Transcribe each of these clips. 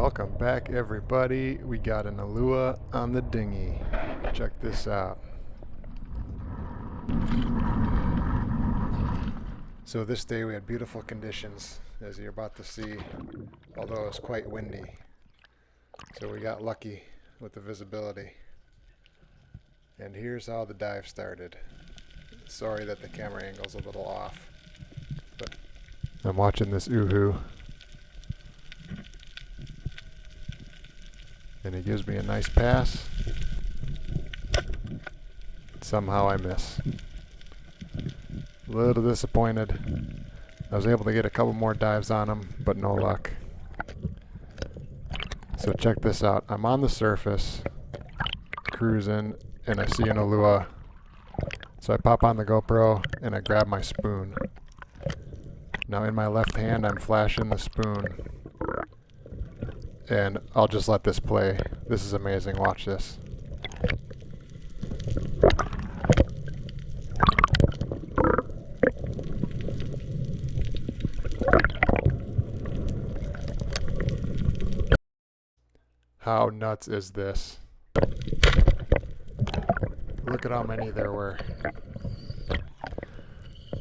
Welcome back, everybody. We got an ulua on the dinghy. Check this out. So this day we had beautiful conditions, as you're about to see, although it was quite windy. So we got lucky with the visibility. And here's how the dive started. Sorry that the camera angle's a little off, but I'm watching this uhu. And he gives me a nice pass. Somehow I miss. A little disappointed. I was able to get a couple more dives on him, but no luck. So check this out. I'm on the surface, cruising, and I see an ulua. So I pop on the GoPro and I grab my spoon. Now in my left hand I'm flashing the spoon. And I'll just let this play. This is amazing. Watch this. How nuts is this? Look at how many there were.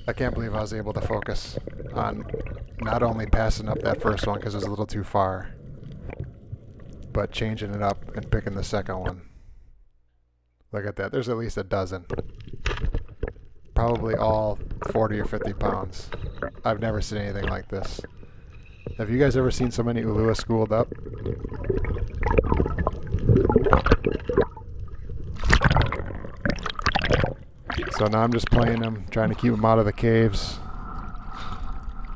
I can't believe I was able to focus on not only passing up that first one because it was a little too far, but changing it up and picking the second one. Look at that. There's at least a dozen. Probably all 40 or 50 pounds. I've never seen anything like this. Have you guys ever seen so many ulua schooled up? So now I'm just playing them, trying to keep them out of the caves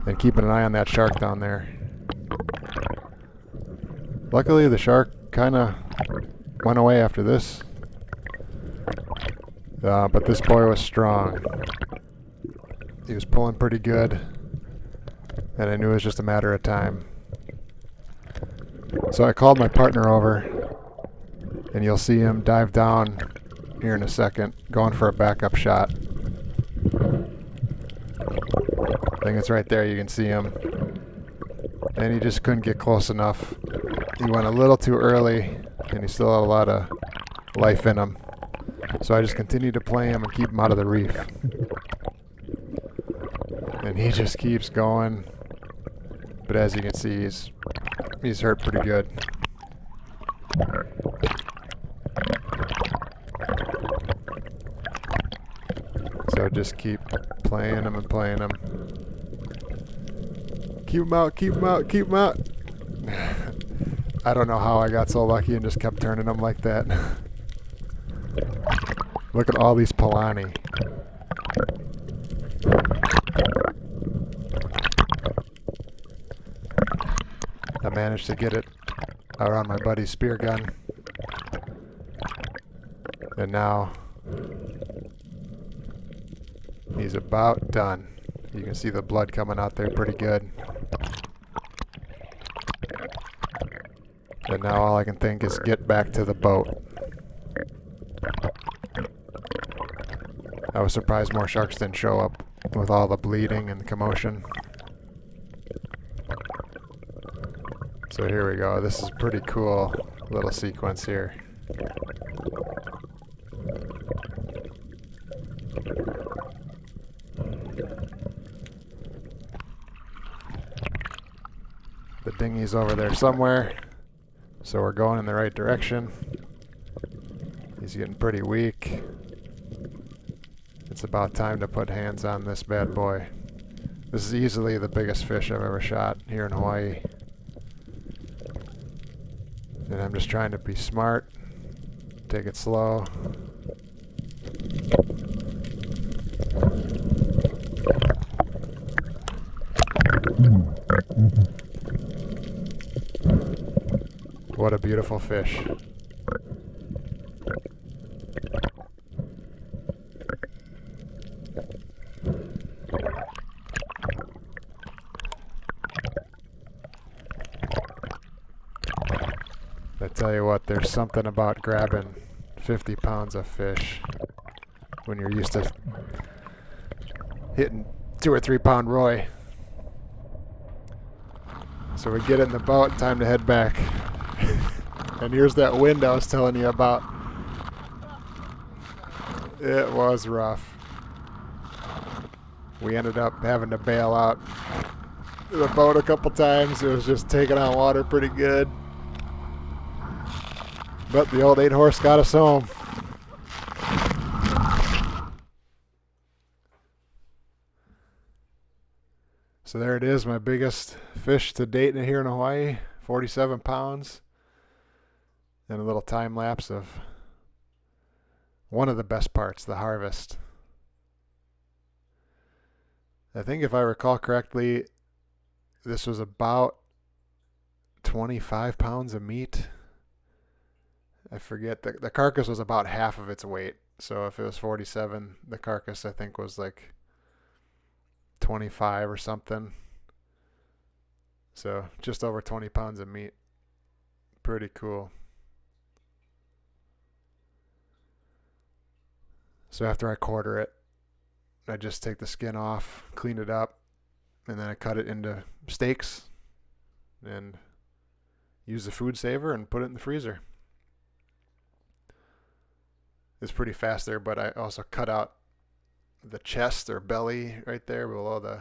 and keeping an eye on that shark down there. Luckily, the shark kind of went away after this. But this boy was strong. He was pulling pretty good, and I knew it was just a matter of time. So I called my partner over, and you'll see him dive down here in a second, going for a backup shot. I think it's right there, you can see him. And he just couldn't get close enough. He went a little too early, and he still had a lot of life in him. So I just continued to play him and keep him out of the reef. And he just keeps going. But as you can see, he's hurt pretty good. So just keep playing him and playing him. Keep him out, keep him out, keep him out. I don't know how I got so lucky and just kept turning them like that. Look at all these polani. I managed to get it out on my buddy's spear gun. And now he's about done. You can see the blood coming out there pretty good. And now all I can think is get back to the boat. I was surprised more sharks didn't show up with all the bleeding and the commotion. So here we go. This is a pretty cool little sequence here. The dinghy's over there somewhere, so we're going in the right direction. He's getting pretty weak. It's about time to put hands on this bad boy. This is easily the biggest fish I've ever shot here in Hawaii. And I'm just trying to be smart, take it slow. What a beautiful fish. I tell you what, there's something about grabbing 50 pounds of fish when you're used to hitting 2 or 3 pound Roy. So we get it in the boat, time to head back. And here's that wind I was telling you about. It was rough. We ended up having to bail out the boat a couple times. It was just taking on water pretty good. But the old 8-horse got us home. So there it is, my biggest fish to date here in Hawaii, 47 pounds. And a little time lapse of one of the best parts, the harvest. I think if I recall correctly, this was about 25 pounds of meat. I forget, the carcass was about half of its weight. So if it was 47, the carcass I think was like 25 or something. So just over 20 pounds of meat. Pretty cool. So after I quarter it, I just take the skin off, clean it up, and then I cut it into steaks and use the food saver and put it in the freezer. It's pretty fast there, but I also cut out the chest or belly right there below the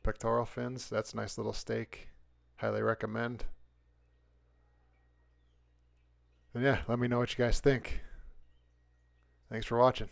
pectoral fins. That's a nice little steak. Highly recommend. And yeah, let me know what you guys think. Thanks for watching.